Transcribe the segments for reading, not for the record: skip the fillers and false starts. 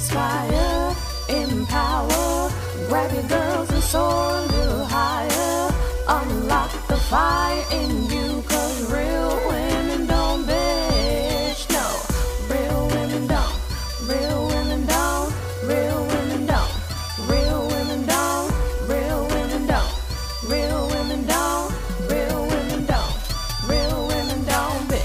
inspire, empower, grab your girls and soar a little higher. Unlock the fire in you, 'cause real women don't bitch, no. Real women don't, real women don't, real women don't, real women don't, real women don't, real women don't, real women don't, real women don't bitch.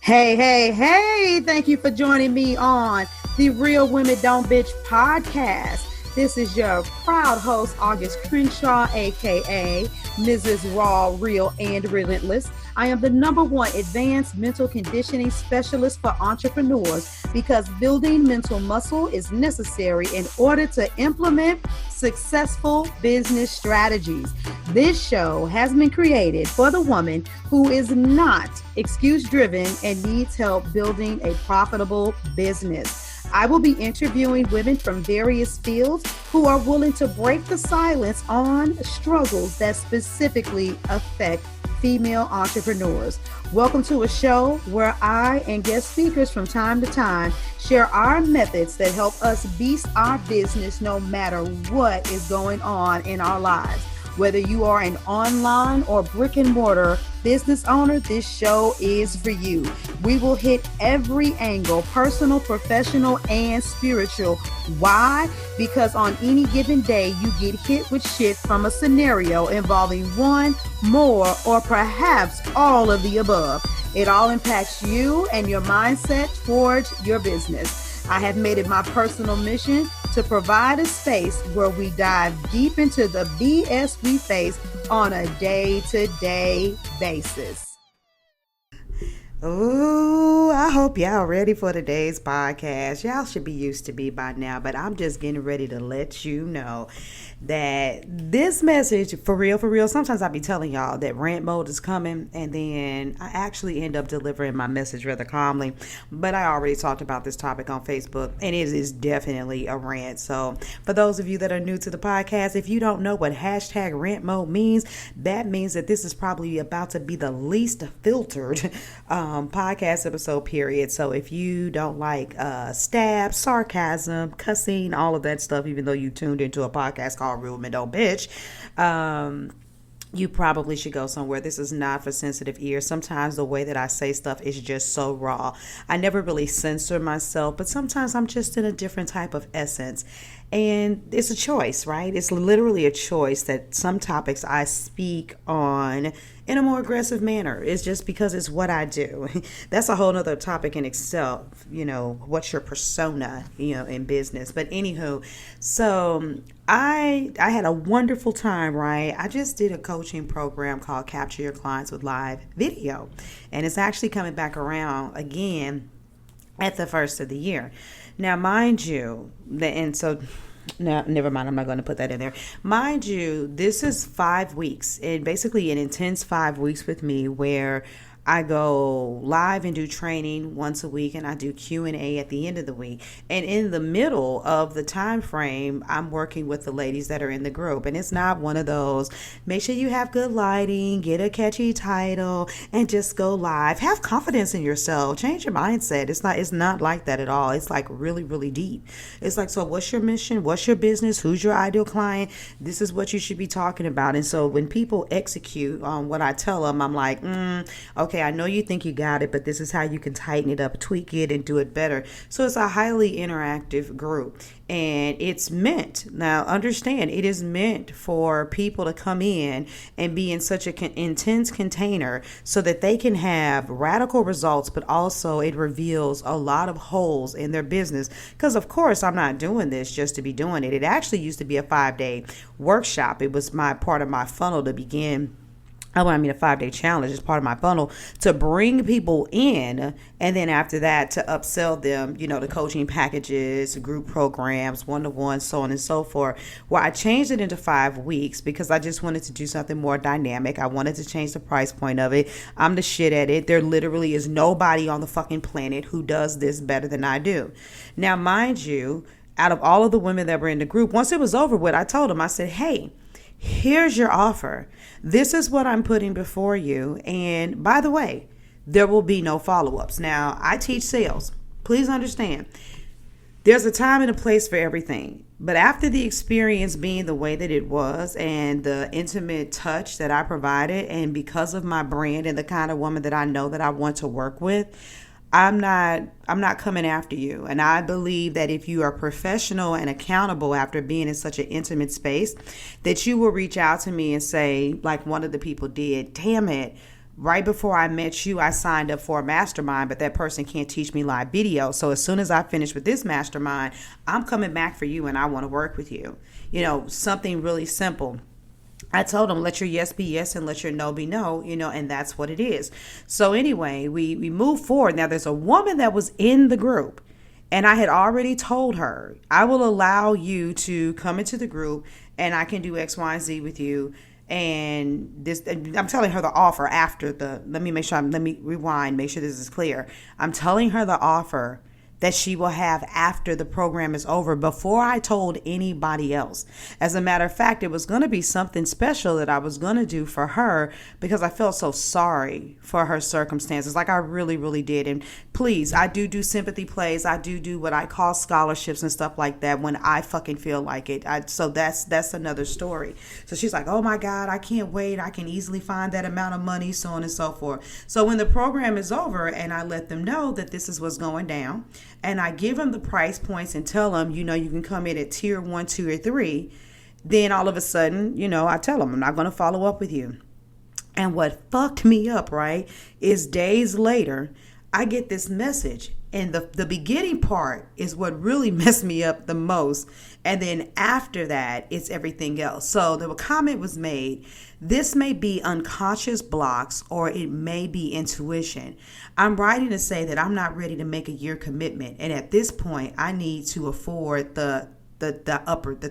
Hey, thank you for joining me on the Real Women Don't Bitch podcast. This is your proud host, August Crenshaw, aka Mrs. Raw, Real, and Relentless. I am the #1 advanced mental conditioning specialist for entrepreneurs because building mental muscle is necessary in order to implement successful business strategies. This show has been created for the woman who is not excuse-driven and needs help building a profitable business. I will be interviewing women from various fields who are willing to break the silence on struggles that specifically affect female entrepreneurs. Welcome to a show where I and guest speakers from time to time share our methods that help us beast our business no matter what is going on in our lives. Whether you are an online or brick and mortar business owner, this show is for you. We will hit every angle, personal, professional, and spiritual. Why? Because on any given day, you get hit with shit from a scenario involving one, more, or perhaps all of the above. It all impacts you and your mindset towards your business. I have made it my personal mission to provide a space where we dive deep into the BS we face on a day-to-day basis. Ooh, I hope y'all ready for today's podcast. Y'all should be used to me by now, but I'm just getting ready to let you know that this message, for real, sometimes I be telling y'all that rant mode is coming, and then I actually end up delivering my message rather calmly. But I already talked about this topic on Facebook, and it is definitely a rant. So for those of you that are new to the podcast, if you don't know what hashtag rant mode means, that means that this is probably about to be the least filtered podcast episode, period. So if you don't like stab, sarcasm, cussing, all of that stuff, even though you tuned into a podcast called Real Men Don't Bitch, you probably should go somewhere. This is not for sensitive ears. Sometimes the way that I say stuff is just so raw. I never really censor myself, but sometimes I'm just in a different type of essence. And it's a choice, right? It's literally a choice that some topics I speak on in a more aggressive manner. It's just because it's what I do. That's a whole nother topic in itself, what's your persona, in business. But anywho, so I had a wonderful time, right? I just did a coaching program called Capture Your Clients with Live Video. And it's actually coming back around again at the first of the year. Now, mind you, no, never mind. I'm not going to put that in there. Mind you, this is 5 weeks, and basically an intense 5 weeks with me where I go live and do training once a week, and I do Q&A at the end of the week. And in the middle of the time frame, I'm working with the ladies that are in the group. And it's not one of those, make sure you have good lighting, get a catchy title, and just go live. Have confidence in yourself. Change your mindset. It's not like that at all. It's like really, really deep. It's like, so what's your mission? What's your business? Who's your ideal client? This is what you should be talking about. And so when people execute on what I tell them, I'm like, okay, I know you think you got it, but this is how you can tighten it up, tweak it, and do it better. So it's a highly interactive group, and it's meant, now understand, it is meant for people to come in and be in such an intense container so that they can have radical results, but also it reveals a lot of holes in their business. Because of course, I'm not doing this just to be doing it. It actually used to be a 5-day workshop. It was part of my funnel to begin. A 5-day challenge is part of my funnel to bring people in, and then after that to upsell them, the coaching packages, group programs, one-to-one, so on and so forth. Well, I changed it into 5 weeks because I just wanted to do something more dynamic. I wanted to change the price point of it. I'm the shit at it. There literally is nobody on the fucking planet who does this better than I do. Now, mind you, out of all of the women that were in the group, once it was over with, I told them, I said, hey, here's your offer. This is what I'm putting before you. And by the way, there will be no follow-ups. Now, I teach sales. Please understand, there's a time and a place for everything. But after the experience being the way that it was and the intimate touch that I provided, and because of my brand and the kind of woman that I know that I want to work with, I'm not coming after you. And I believe that if you are professional and accountable after being in such an intimate space, that you will reach out to me and say, like one of the people did, damn it, right before I met you, I signed up for a mastermind, but that person can't teach me live video. So as soon as I finish with this mastermind, I'm coming back for you and I want to work with you. You know, something really simple. I told them, let your yes be yes and let your no be no, and that's what it is. So anyway, we move forward. Now, there's a woman that was in the group, and I had already told her, I will allow you to come into the group and I can do X, Y, and Z with you. And this, I'm telling her the offer after let me rewind, make sure this is clear. I'm telling her the offer that she will have after the program is over, before I told anybody else. As a matter of fact, it was going to be something special that I was going to do for her because I felt so sorry for her circumstances. Like I really, really did. And please, I do sympathy plays. I do what I call scholarships and stuff like that when I fucking feel like it. So that's another story. So she's like, oh my God, I can't wait. I can easily find that amount of money, so on and so forth. So when the program is over and I let them know that this is what's going down, and I give them the price points and tell them, you can come in at tier 1, 2, or 3. Then all of a sudden, I tell them I'm not going to follow up with you. And what fucked me up, right, is days later, I get this message. And the beginning part is what really messed me up the most. And then after that, it's everything else. So the comment was made, this may be unconscious blocks or it may be intuition. I'm writing to say that I'm not ready to make a year commitment. And at this point, I need to afford the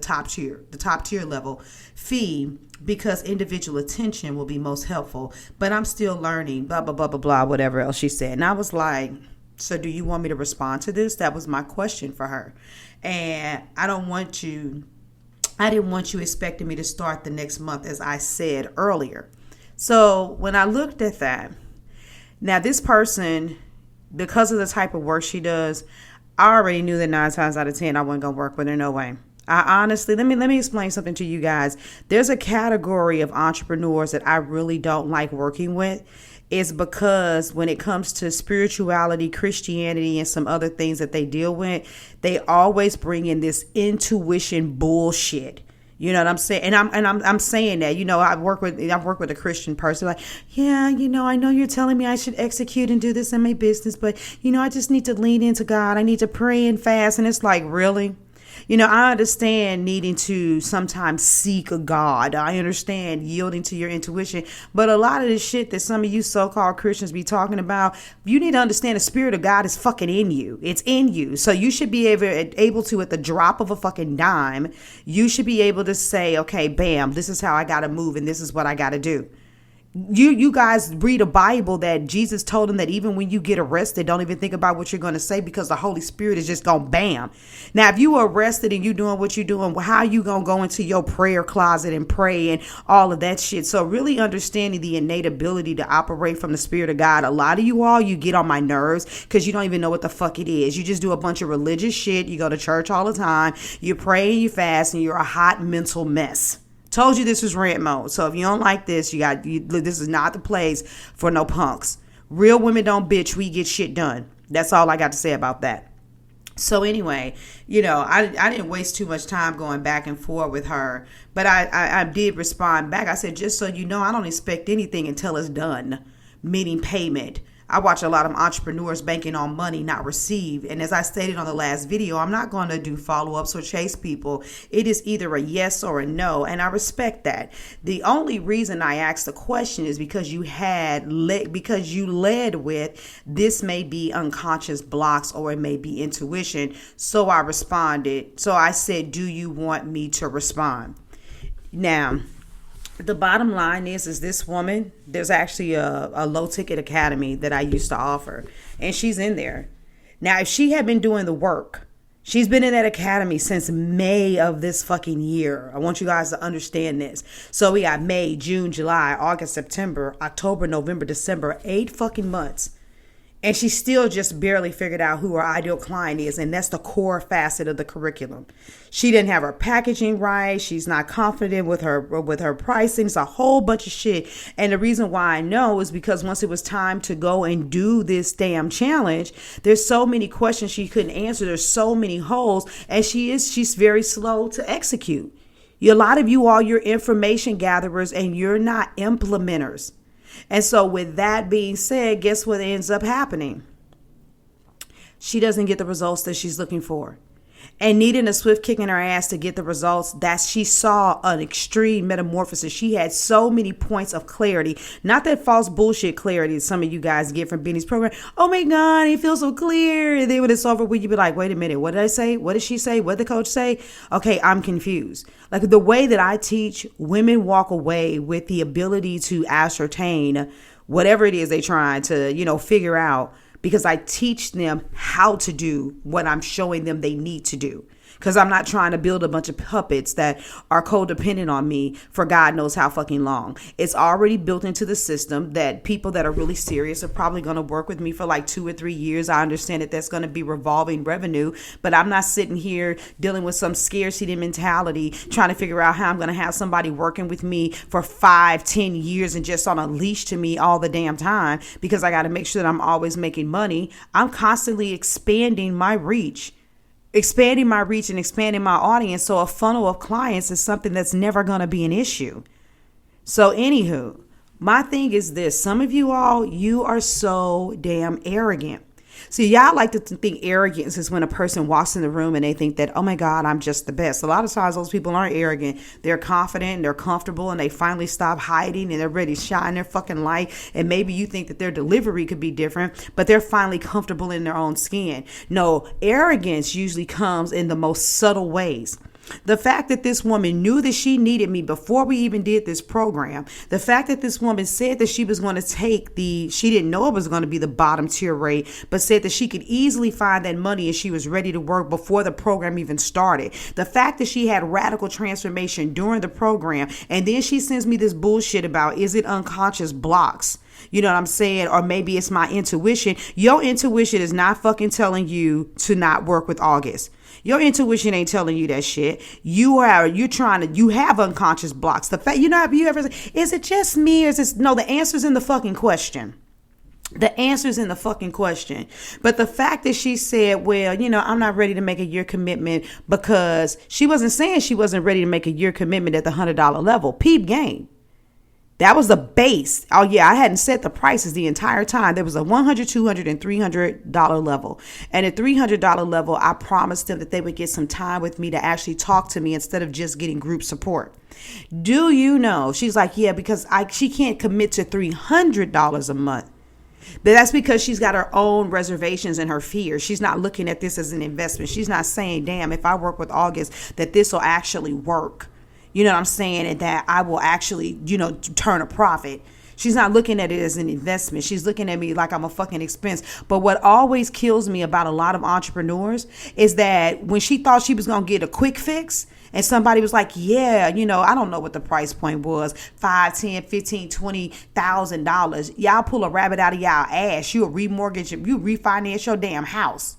top tier level fee because individual attention will be most helpful. But I'm still learning, blah, blah, blah, blah, blah, whatever else she said. And I was like, so do you want me to respond to this? That was my question for her. And I didn't want you expecting me to start the next month, as I said earlier. So when I looked at that, now this person, because of the type of work she does, I already knew that 9 times out of 10, I wasn't going to work with her, no way. I honestly, let me explain something to you guys. There's a category of entrepreneurs that I really don't like working with. Is because when it comes to spirituality, Christianity, and some other things that they deal with, they always bring in this intuition bullshit. You know what I'm saying? And I'm saying that, I've worked with a Christian person like, yeah, I know you're telling me I should execute and do this in my business, but I just need to lean into God. I need to pray and fast. And it's like, really? I understand needing to sometimes seek a God. I understand yielding to your intuition. But a lot of the shit that some of you so-called Christians be talking about, you need to understand the Spirit of God is fucking in you. It's in you. So you should be able to, at the drop of a fucking dime, you should be able to say, okay, bam, this is how I got to move and this is what I got to do. You guys read a Bible that Jesus told them that even when you get arrested, don't even think about what you're going to say because the Holy Spirit is just going bam. Now, if you are arrested and you doing what you're doing, well, how are you going to go into your prayer closet and pray and all of that shit? So really understanding the innate ability to operate from the Spirit of God. A lot of you get on my nerves because you don't even know what the fuck it is. You just do a bunch of religious shit. You go to church all the time. You pray and you fast and you're a hot mental mess. Told you this was rant mode. So if you don't like this, this is not the place for no punks. Real women don't bitch. We get shit done. That's all I got to say about that. So anyway, I didn't waste too much time going back and forth with her. But I did respond back. I said, just so you know, I don't expect anything until it's done, meaning payment. I watch a lot of entrepreneurs banking on money not received. And as I stated on the last video, I'm not going to do follow-ups or chase people. It is either a yes or a no. And I respect that. The only reason I asked the question is because you led with this may be unconscious blocks or it may be intuition. So I responded. So I said, do you want me to respond? Now, the bottom line is this woman, there's actually a low ticket academy that I used to offer, and she's in there. Now, if she had been doing the work, She's been in that academy since May of this fucking year. I want you guys to understand this. So we got May, June, July, August, September, October, November, December, 8 fucking months. And she still just barely figured out who her ideal client is. And that's the core facet of the curriculum. She didn't have her packaging right. She's not confident with her pricing. It's a whole bunch of shit. And the reason why I know is because once it was time to go and do this damn challenge, there's so many questions she couldn't answer. There's so many holes. And she's very slow to execute. A lot of you all, you're information gatherers and you're not implementers. And so with that being said, guess what ends up happening? She doesn't get the results that she's looking for. And needing a swift kick in her ass to get the results, that she saw an extreme metamorphosis. She had so many points of clarity. Not that false bullshit clarity that some of you guys get from Benny's program. Oh my God, he feels so clear. And then when it's over with, you be like, wait a minute, what did I say? What did she say? What did the coach say? Okay, I'm confused. Like the way that I teach, women walk away with the ability to ascertain whatever it is they trying to, figure out, because I teach them how to do what I'm showing them they need to do. Because I'm not trying to build a bunch of puppets that are codependent on me for God knows how fucking long. It's already built into the system that people that are really serious are probably going to work with me for like 2 or 3 years. I understand that that's going to be revolving revenue, but I'm not sitting here dealing with some scarcity mentality, trying to figure out how I'm going to have somebody working with me for 5-10 years and just on a leash to me all the damn time because I got to make sure that I'm always making money. I'm constantly expanding my reach and expanding my audience. So a funnel of clients is something that's never going to be an issue. So anywho, my thing is this. Some of you all, you are so damn arrogant. See, y'all like to think arrogance is when a person walks in the room and they think that, oh my God, I'm just the best. A lot of times those people aren't arrogant. They're confident, they're comfortable, and they finally stop hiding and they're ready to shine their fucking light. And maybe you think that their delivery could be different, but they're finally comfortable in their own skin. No, arrogance usually comes in the most subtle ways. The fact that this woman knew that she needed me before we even did this program, the fact that this woman said that she was going to take she didn't know it was going to be the bottom tier rate, but said that she could easily find that money and she was ready to work before the program even started. The fact that she had radical transformation during the program, and then she sends me this bullshit about, is it unconscious blocks? You know what I'm saying? Or maybe it's my intuition. Your intuition is not fucking telling you to not work with August. Your intuition ain't telling you that shit. You have unconscious blocks. The fact, have you ever, is it just me or is this, no, the answer's in the fucking question. The answer's in the fucking question. But the fact that she said, well, I'm not ready to make a year commitment, because she wasn't saying she wasn't ready to make a year commitment at the $100 level. Peep game. That was the base. Oh yeah, I hadn't set the prices the entire time. There was a $100, $200, and $300 level. And at $300 level, I promised them that they would get some time with me to actually talk to me instead of just getting group support. Do you know? She's like, yeah, because she can't commit to $300 a month. But that's because she's got her own reservations and her fears. She's not looking at this as an investment. She's not saying, damn, if I work with August, that this will actually work. You know what I'm saying? And that I will actually, turn a profit. She's not looking at it as an investment. She's looking at me like I'm a fucking expense. But what always kills me about a lot of entrepreneurs is that when she thought she was going to get a quick fix and somebody was like, yeah, I don't know what the price point was, $5, $10, $15, $20,000. Y'all pull a rabbit out of y'all ass. You'll remortgage, you refinance your damn house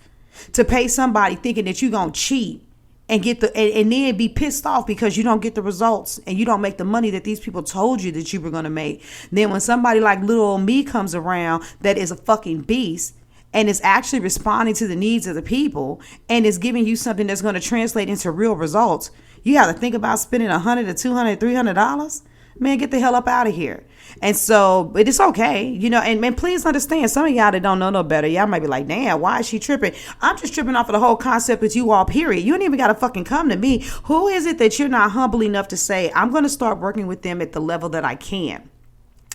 to pay somebody thinking that you're going to cheat. And and then be pissed off because you don't get the results and you don't make the money that these people told you that you were going to make. Then when somebody like little old me comes around that is a fucking beast and is actually responding to the needs of the people and is giving you something that's going to translate into real results, you got to think about spending $100 to $200, $300. Man, get the hell up out of here. And so it is okay, and please understand, some of y'all that don't know no better, y'all might be like, damn, why is she tripping? I'm just tripping off of the whole concept with you all, period. You ain't even got to fucking come to me. Who is it that you're not humble enough to say, I'm going to start working with them at the level that I can?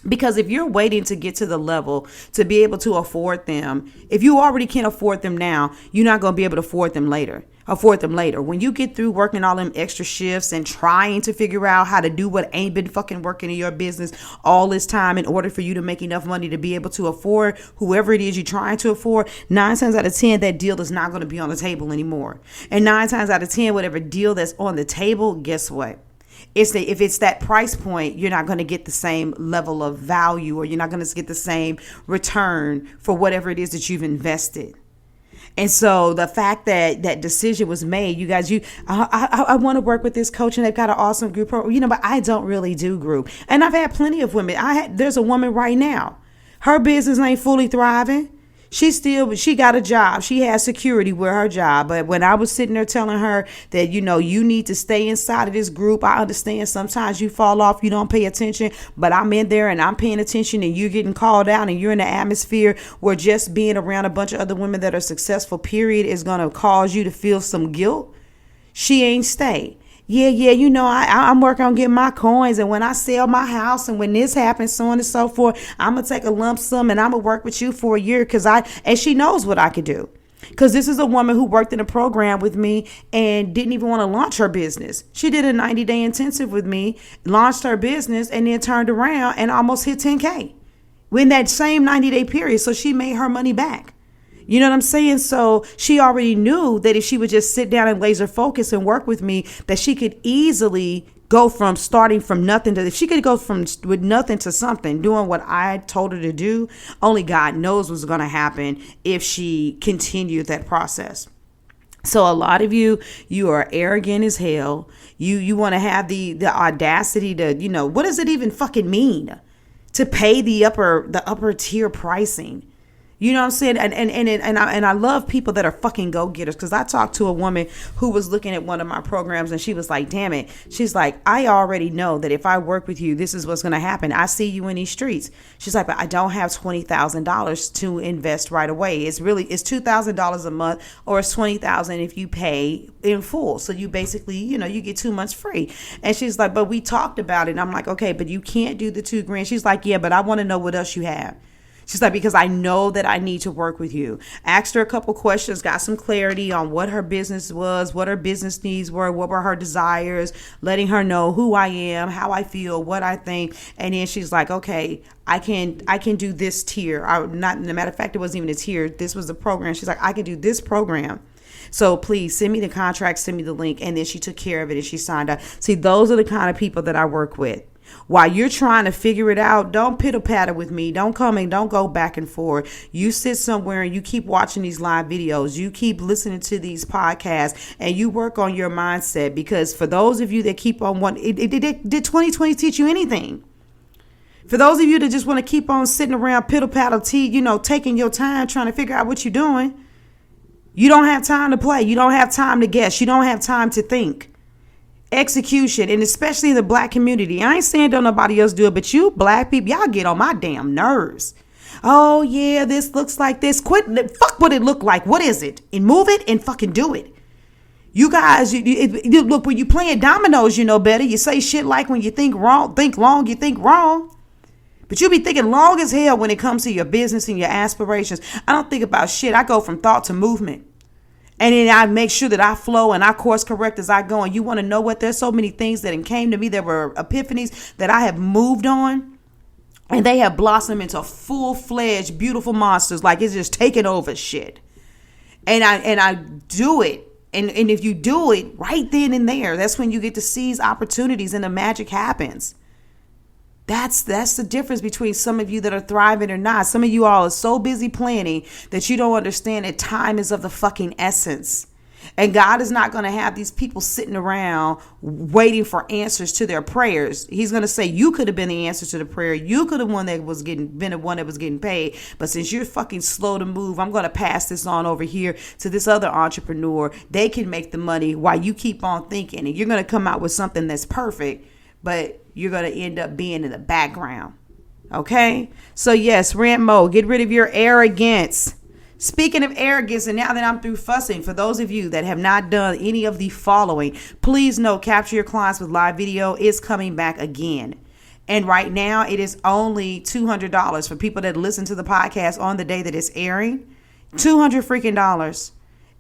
Because if you're waiting to get to the level to be able to afford them, if you already can't afford them now, you're not going to be able to afford them later. afford them later. When you get through working all them extra shifts and trying to figure out how to do what ain't been fucking working in your business all this time in order for you to make enough money to be able to afford whoever it is you're trying to afford, 9 times out of 10, that deal is not going to be on the table anymore. And 9 times out of 10, whatever deal that's on the table, guess what? If it's that price point, you're not going to get the same level of value, or you're not going to get the same return for whatever it is that you've invested. And so the fact that that decision was made, you guys, I want to work with this coach and they've got an awesome group program, but I don't really do group. And I've had plenty of women. There's a woman right now. Her business ain't fully thriving. She got a job. She has security with her job. But when I was sitting there telling her that, you need to stay inside of this group, I understand sometimes you fall off, you don't pay attention, but I'm in there and I'm paying attention, and you're getting called out and you're in the atmosphere where just being around a bunch of other women that are successful, period, is going to cause you to feel some guilt. She ain't stay. I'm working on getting my coins, and when I sell my house and when this happens, so on and so forth, I'm going to take a lump sum and I'm going to work with you for a year and she knows what I could do. Because this is a woman who worked in a program with me and didn't even want to launch her business. She did a 90-day intensive with me, launched her business, and then turned around and almost hit 10K in that same 90-day period. So she made her money back. You know what I'm saying? So she already knew that if she would just sit down and laser focus and work with me, that she could easily go from starting from nothing to, if she could go from with nothing to something, doing what I told her to do, only God knows what's going to happen if she continued that process. So a lot of you are arrogant as hell. You want to have the audacity to, what does it even fucking mean to pay the upper tier pricing? You know what I'm saying? And I love people that are fucking go-getters, because I talked to a woman who was looking at one of my programs and she was like, damn it. She's like, I already know that if I work with you, this is what's going to happen. I see you in these streets. She's like, but I don't have $20,000 to invest right away. It's $2,000 a month, or it's $20,000 if you pay in full. So you basically, you get 2 months free. And she's like, but we talked about it. And I'm like, okay, but you can't do the $2,000. She's like, yeah, but I want to know what else you have. She's like, because I know that I need to work with you. Asked her a couple questions, got some clarity on what her business was, what her business needs were, what were her desires, letting her know who I am, how I feel, what I think. And then she's like, okay, I can do this tier. Not, as a matter of fact, it wasn't even a tier. This was the program. She's like, I can do this program. So please send me the contract, send me the link. And then she took care of it and she signed up. See, those are the kind of people that I work with. While you're trying to figure it out, don't pitter-patter with me. Don't come and don't go back and forth. You sit somewhere and you keep watching these live videos. You keep listening to these podcasts and you work on your mindset, because for those of you that keep on did 2020 teach you anything? For those of you that just want to keep on sitting around pitter-patter, taking your time trying to figure out what you're doing, you don't have time to play. You don't have time to guess. You don't have time to think. Execution, and especially in the black community. I ain't saying don't nobody else do it, but you black people, y'all get on my damn nerves. Oh yeah, this looks like this. Quit. Fuck what it look like. What is it? And move it and fucking do it. You guys, look, when you playing dominoes, you know better. You say shit like, when you think long, you think wrong. But you be thinking long as hell when it comes to your business and your aspirations. I don't think about shit. I go from thought to movement. And then I make sure that I flow and I course correct as I go. And you want to know what? There's so many things that came to me that were epiphanies that I have moved on. And they have blossomed into full-fledged, beautiful monsters. Like it's just taking over shit. And I do it. And if you do it right then and there, that's when you get to seize opportunities and the magic happens. That's the difference between some of you that are thriving or not. Some of you all are so busy planning that you don't understand that time is of the fucking essence. And God is not going to have these people sitting around waiting for answers to their prayers. He's going to say, you could have been the answer to the prayer. You could have been the one that was getting paid. But since you're fucking slow to move, I'm going to pass this on over here to this other entrepreneur. They can make the money while you keep on thinking. And you're going to come out with something that's perfect, but you're going to end up being in the background. Okay? So yes, rant mode. Get rid of your arrogance. Speaking of arrogance, and now that I'm through fussing, for those of you that have not done any of the following, please know Capture Your Clients with Live Video is coming back again. And right now it is only $200 for people that listen to the podcast on the day that it's airing. $200 freaking dollars.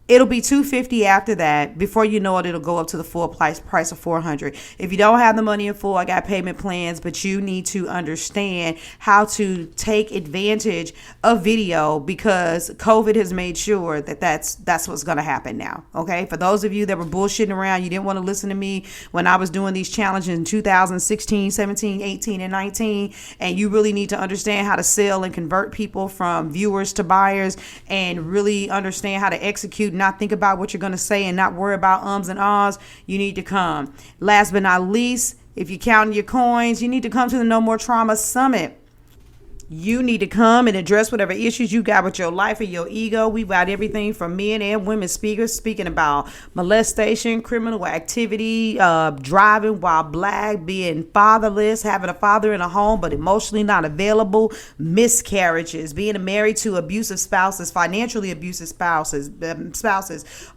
It'll be $250 after that. Before you know it, it'll go up to the full price of $400. If you don't have the money in full, I got payment plans, but you need to understand how to take advantage of video, because COVID has made sure that that's what's going to happen now. Okay, for those of you that were bullshitting around, you didn't want to listen to me when I was doing these challenges in 2016, 17, 18, and 19, and you really need to understand how to sell and convert people from viewers to buyers, and really understand how to execute, not think about what you're going to say and not worry about ums and ahs, you need to come. Last but not least, if you're counting your coins, you need to come to the No More Trauma Summit. You need to come and address whatever issues you got with your life or your ego. We've got everything from men and women speakers speaking about molestation, criminal activity, driving while black, being fatherless, having a father in a home but emotionally not available, miscarriages, being married to abusive spouses, financially abusive spouses,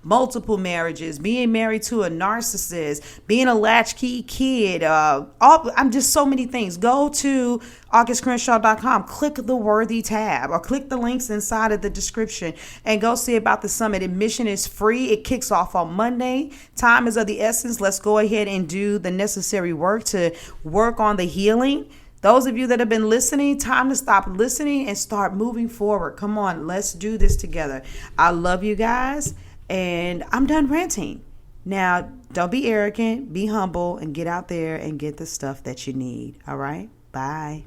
multiple marriages, being married to a narcissist, being a latchkey kid. I'm just so many things. Go to augustcrenshaw.com, click the worthy tab or click the links inside of the description and go see about the summit. Admission is free. It kicks off on Monday. Time is of the essence. Let's go ahead and do the necessary work to work on the healing. Those of you that have been listening, time to stop listening and start moving forward. Come on, let's do this together. I love you guys, and I'm done ranting. Now, don't be arrogant, be humble, and get out there and get the stuff that you need. All right? Bye.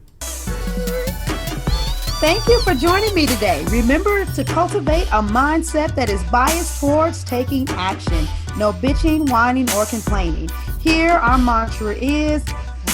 Thank you for joining me today. Remember to cultivate a mindset that is biased towards taking action. No bitching, whining, or complaining. Here, our mantra is,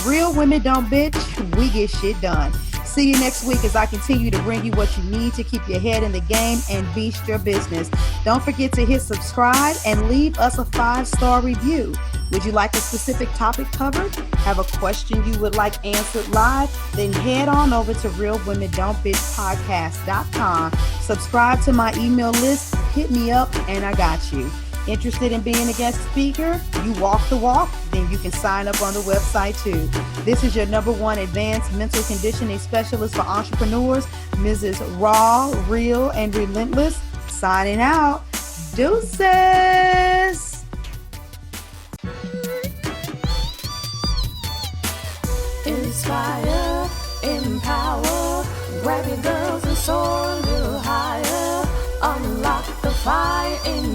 real women don't bitch, we get shit done. See you next week as I continue to bring you what you need to keep your head in the game and beast your business. Don't forget to hit subscribe and leave us a 5-star review. Would you like a specific topic covered? Have a question you would like answered live? Then head on over to realwomendon'tbitchpodcast.com. Subscribe to my email list, hit me up, and I got you. Interested in being a guest speaker? You walk the walk? Then you can sign up on the website too. This is your #1 advanced mental conditioning specialist for entrepreneurs, Mrs. Raw, Real, and Relentless. Signing out. Deuces. Inspire, empower, grab your girls and soar a little higher. Unlock the fire in